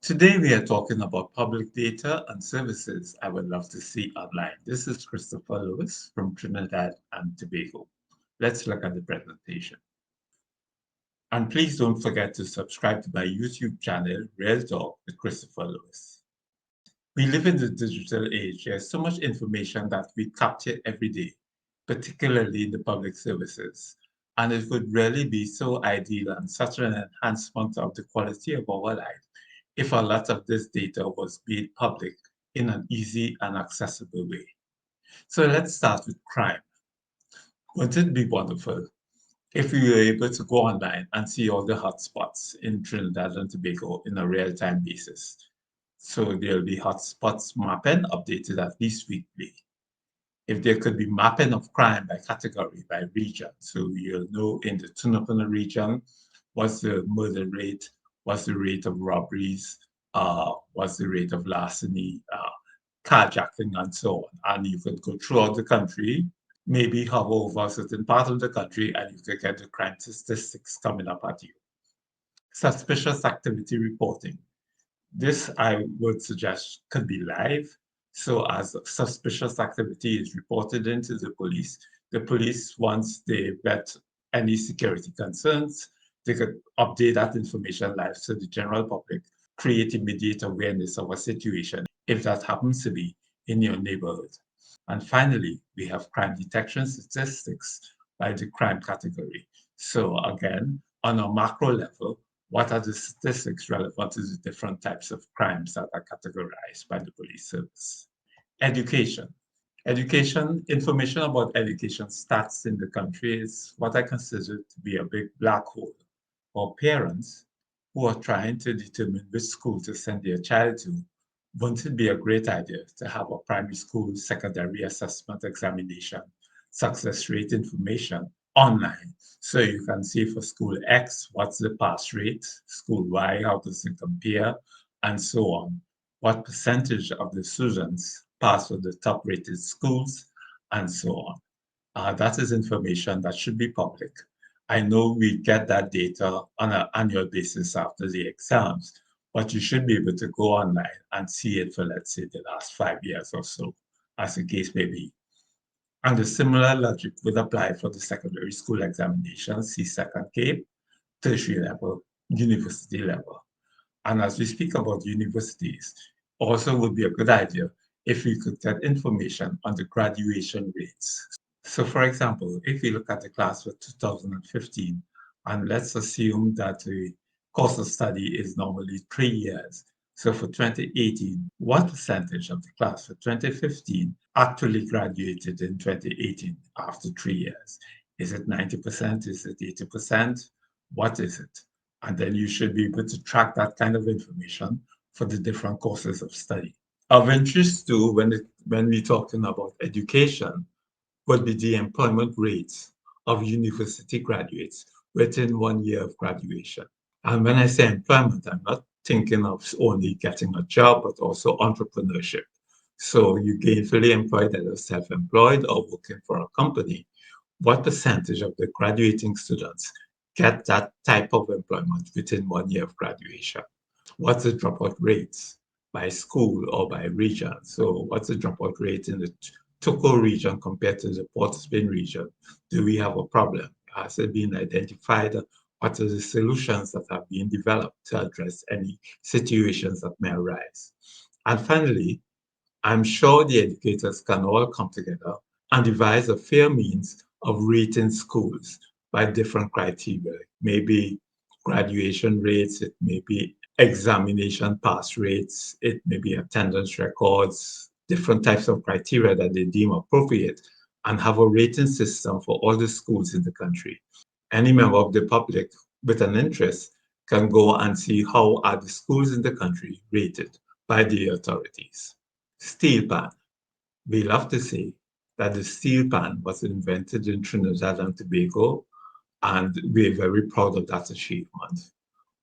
Today we are talking about public data and services I would love to see online. This is Christopher Lewis from Trinidad and Tobago. Let's look at the presentation. And please don't forget to subscribe to my YouTube channel, Real Talk with Christopher Lewis. We live in the digital age. There's so much information that we capture every day, particularly in the public services. And it would really be so ideal and such an enhancement of the quality of our life if a lot of this data was made public in an easy and accessible way. So let's start with crime. Wouldn't it be wonderful if we were able to go online and see all the hotspots in Trinidad and Tobago in a real-time basis? So there'll be hotspots mapping updated at least weekly. If there could be mapping of crime by category, by region, so you'll know in the Tunapuna region, what's the murder rate, what's the rate of robberies, what's the rate of larceny, carjacking, and so on. And you could go throughout the country, maybe hover over a certain part of the country, and you could get the crime statistics coming up at you. Suspicious activity reporting. This, I would suggest, could be live. So as suspicious activity is reported into the police, once they vet any security concerns, they could update that information live so the general public create immediate awareness of a situation if that happens to be in your neighborhood. And finally, we have crime detection statistics by the crime category. So again, on a macro level, what are the statistics relevant to the different types of crimes that are categorized by the police service? Education. Education, information about education stats in the country is what I consider to be a big black hole for parents who are trying to determine which school to send their child to. Wouldn't it be a great idea to have a primary school secondary assessment examination, success rate information online? So you can see for school X, what's the pass rate, school Y, how does it compare, and so on. What percentage of the students pass with the top rated schools, and so on. That is information that should be public. I know we get that data on an annual basis after the exams, but you should be able to go online and see it for, let's say, the last 5 years or so, as the case may be. And the similar logic would apply for the secondary school examinations, C-second Cape, tertiary level, university level. And as we speak about universities, also would be a good idea if we could get information on the graduation rates. So for example, if we look at the class for 2015, and let's assume that the course of study is normally 3 years. So for 2018, what percentage of the class for 2015 actually graduated in 2018 after 3 years? Is it 90%? Is it 80%? What is it? And then you should be able to track that kind of information for the different courses of study. Of interest too, when we're talking about education, would be the employment rates of university graduates within 1 year of graduation. And when I say employment, I'm not thinking of only getting a job, but also entrepreneurship. So you gainfully employed as self-employed or working for a company. What percentage of the graduating students get that type of employment within 1 year of graduation? What's the dropout rates by school or by region? So what's the dropout rate in the Toco region compared to the Port of Spain region? Do we have a problem? Has it been identified? What are the solutions that have been developed to address any situations that may arise? And finally, I'm sure the educators can all come together and devise a fair means of rating schools by different criteria. Maybe graduation rates, it may be examination pass rates, it may be attendance records, different types of criteria that they deem appropriate, and have a rating system for all the schools in the country. Any member of the public with an interest can go and see how are the schools in the country rated by the authorities. Steel pan. We love to say that the steel pan was invented in Trinidad and Tobago, and we're very proud of that achievement.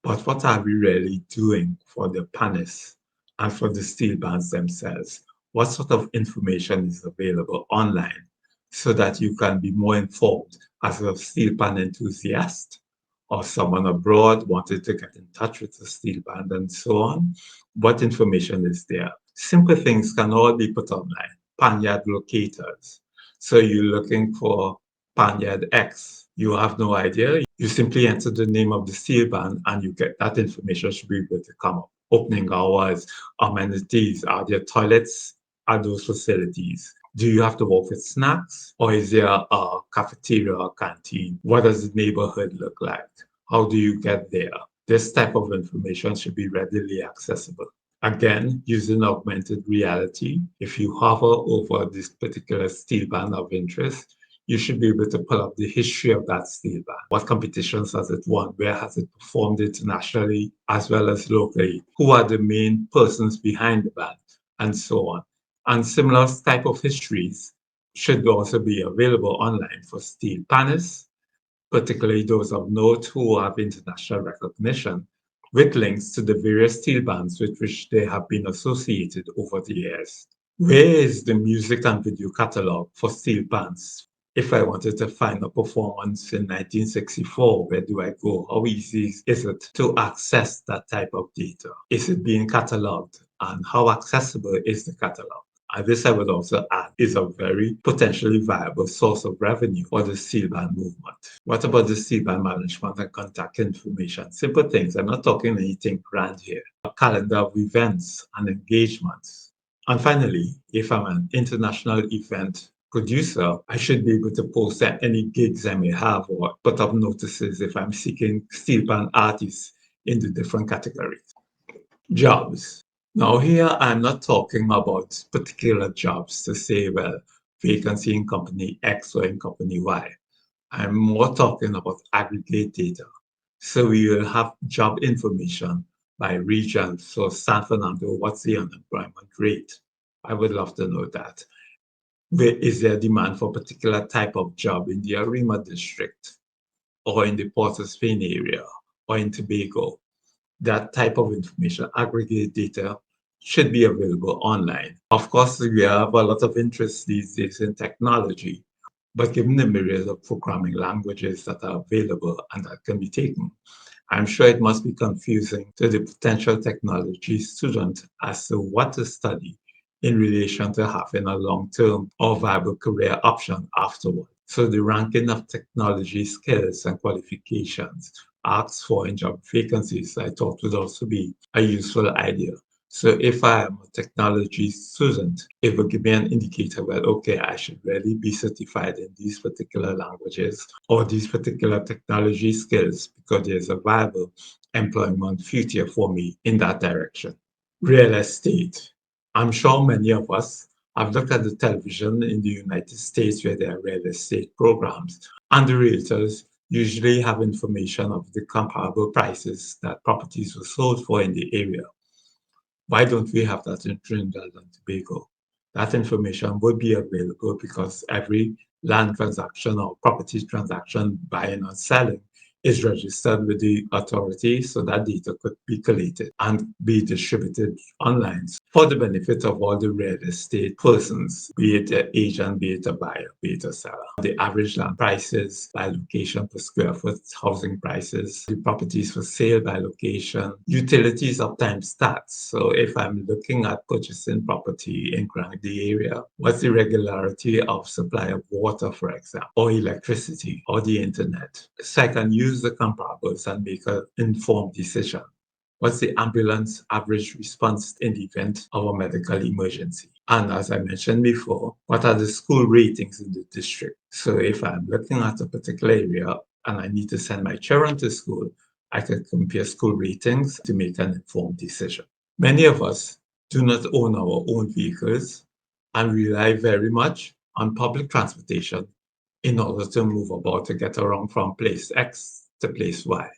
But what are we really doing for the panists and for the steel pans themselves? What sort of information is available online so that you can be more informed as a steel pan enthusiast or someone abroad wanted to get in touch with the steel band and so on, what information is there? Simple things can all be put online. Panyard locators. So you're looking for Panyard X. You have no idea. You simply enter the name of the steel band and you get that information should be able to come up. Opening hours, amenities, are there toilets at those facilities? Do you have to work with snacks or is there a cafeteria or canteen? What does the neighborhood look like? How do you get there? This type of information should be readily accessible. Again, using augmented reality, if you hover over this particular steel band of interest, you should be able to pull up the history of that steel band. What competitions has it won? Where has it performed internationally as well as locally? Who are the main persons behind the band? And so on. And similar type of histories should also be available online for steel panists, particularly those of note who have international recognition, with links to the various steel bands with which they have been associated over the years. Where is the music and video catalog for steel bands? If I wanted to find a performance in 1964, where do I go? How easy is it to access that type of data? Is it being cataloged? And how accessible is the catalog? And this, I would also add, is a very potentially viable source of revenue for the steel band movement. What about the steel band management and contact information? Simple things. I'm not talking anything grand here. A calendar of events and engagements. And finally, if I'm an international event producer, I should be able to post any gigs I may have or put up notices if I'm seeking steel band artists in the different categories. Jobs. Now, here I'm not talking about particular jobs to say, well, vacancy in company X or in company Y. I'm more talking about aggregate data. So we will have job information by region. So San Fernando, what's the unemployment rate? I would love to know that. Where is there demand for a particular type of job in the Arima district or in the Port of Spain area or in Tobago? That type of information, aggregate data, should be available online. Of course, we have a lot of interest these days in technology, but given the myriad of programming languages that are available and that can be taken, I'm sure it must be confusing to the potential technology student as to what to study in relation to having a long-term or viable career option afterward. So the ranking of technology skills and qualifications asked for in job vacancies, I thought would also be a useful idea. So if I am a technology student, it will give me an indicator, well, okay, I should really be certified in these particular languages or these particular technology skills because there's a viable employment future for me in that direction. Real estate. I'm sure many of us have looked at the television in the United States where there are real estate programs, and the realtors usually have information of the comparable prices that properties were sold for in the area. Why don't we have that in Trinidad and Tobago? That information would be available because every land transaction or property transaction, buying or selling, is registered with the authority, so that data could be collated and be distributed online for the benefit of all the real estate persons, be it an agent, be it a buyer, be it a seller. The average land prices by location per square foot, housing prices, the properties for sale by location, utilities uptime stats. So if I'm looking at purchasing property in Grandy area, what's the regularity of supply of water, for example, or electricity, or the internet? So I can use the comparables and make an informed decision. What's the ambulance average response in the event of a medical emergency? And as I mentioned before, what are the school ratings in the district? So if I'm looking at a particular area and I need to send my children to school, I can compare school ratings to make an informed decision. Many of us do not own our own vehicles and rely very much on public transportation in order to move about to get around from place X to place Y.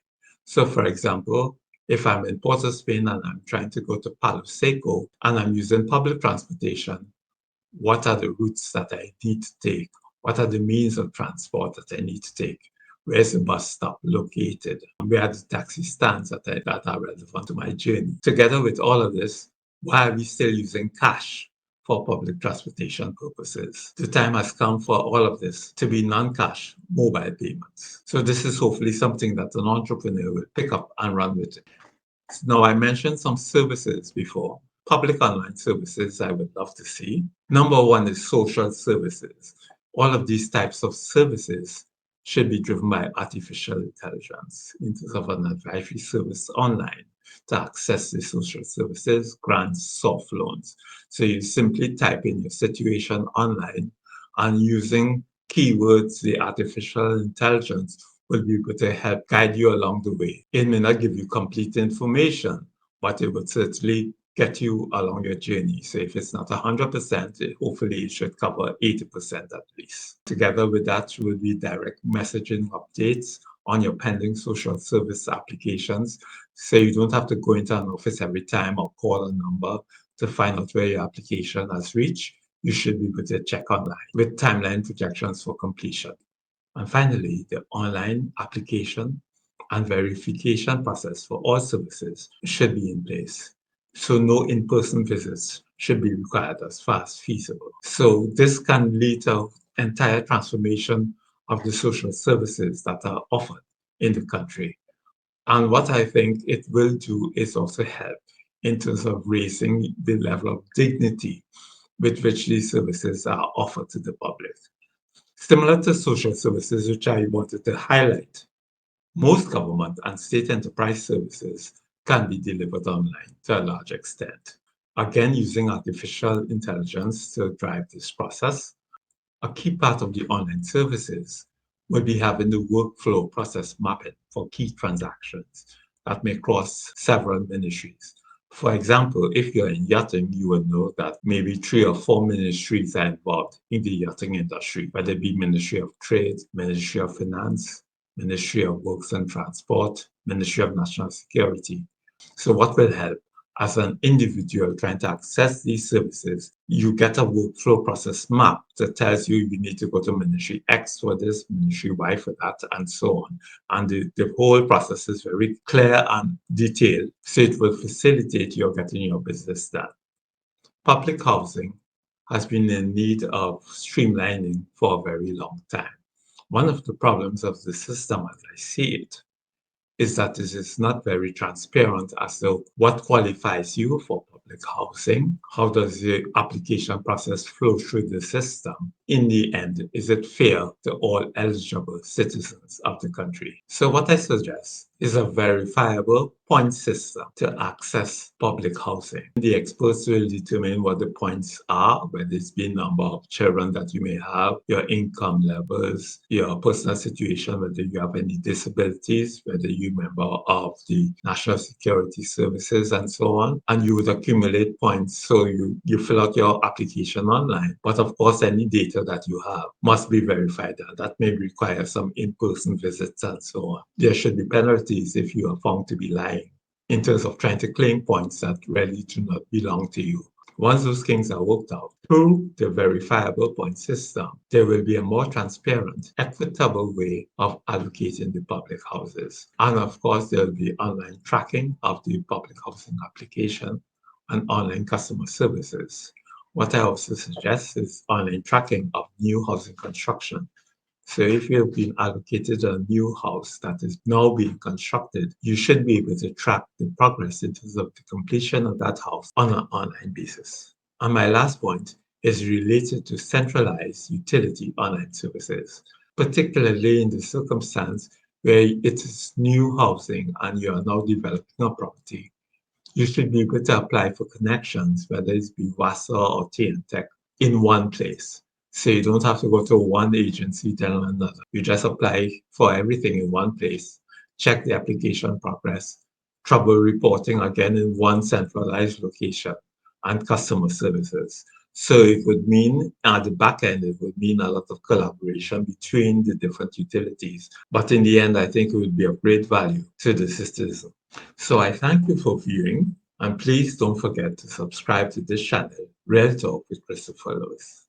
So for example, if I'm in Port of Spain and I'm trying to go to Palo Seco and I'm using public transportation, what are the routes that I need to take? What are the means of transport that I need to take? Where's the bus stop located? Where are the taxi stands that are relevant to my journey? Together with all of this, why are we still using cash for public transportation purposes. The time has come for all of this to be non-cash mobile payments. So this is hopefully something that an entrepreneur will pick up and run with it. Now, I mentioned some services before. Public online services I would love to see. Number one is social services. All of these types of services should be driven by artificial intelligence in terms of an advisory service online to access the social services, grants, soft loans. So you simply type in your situation online and using keywords, the artificial intelligence will be able to help guide you along the way. It may not give you complete information, but it would certainly get you along your journey. So if it's not 100%, hopefully it should cover 80% at least. Together with that will be direct messaging updates on your pending social service applications. So you don't have to go into an office every time or call a number to find out where your application has reached. You should be able to check online with timeline projections for completion. And finally, the online application and verification process for all services should be in place. So no in-person visits should be required as far as feasible. So this can lead to entire transformation of the social services that are offered in the country. And what I think it will do is also help in terms of raising the level of dignity with which these services are offered to the public. Similar to social services, which I wanted to highlight, most government and state enterprise services can be delivered online to a large extent. Again, using artificial intelligence to drive this process. A key part of the online services will be having the workflow process mapping for key transactions that may cross several ministries. For example, if you're in yachting, you will know that maybe 3 or 4 ministries are involved in the yachting industry, whether it be Ministry of Trade, Ministry of Finance, Ministry of Works and Transport, Ministry of National Security. So what will help? As an individual trying to access these services, you get a workflow process map that tells you you need to go to Ministry X for this, Ministry Y for that, and so on. And the whole process is very clear and detailed, so it will facilitate your getting your business done. Public housing has been in need of streamlining for a very long time. One of the problems of the system, as I see it, is that it is not very transparent as to what qualifies you for public housing. How does the application process flow through the system? In the end, is it fair to all eligible citizens of the country? So what I suggest is a verifiable point system to access public housing. The experts will determine what the points are, whether it's the number of children that you may have, your income levels, your personal situation, whether you have any disabilities, whether you're a member of the National Security Services, and so on. And you would accumulate points, so you fill out your application online. But of course, any data that you have must be verified, and that may require some in-person visits and so on. There should be penalties if you are found to be lying in terms of trying to claim points that really do not belong to you. Once those things are worked out through the verifiable point system, there will be a more transparent, equitable way of allocating the public houses. And of course, there will be online tracking of the public housing application and online customer services. What I also suggest is online tracking of new housing construction. So if you've been allocated a new house that is now being constructed, you should be able to track the progress in terms of the completion of that house on an online basis. And my last point is related to centralized utility online services, particularly in the circumstance where it is new housing and you are now developing a property. You should be able to apply for connections, whether it's be WASA or TNTech, in one place. So you don't have to go to one agency, then another. You just apply for everything in one place, check the application progress, trouble reporting again in one centralized location, and customer services. So it would mean at the back end, it would mean a lot of collaboration between the different utilities. But in the end, I think it would be of great value to the citizen. So I thank you for viewing, and please don't forget to subscribe to this channel, Real Talk with Christopher Lewis.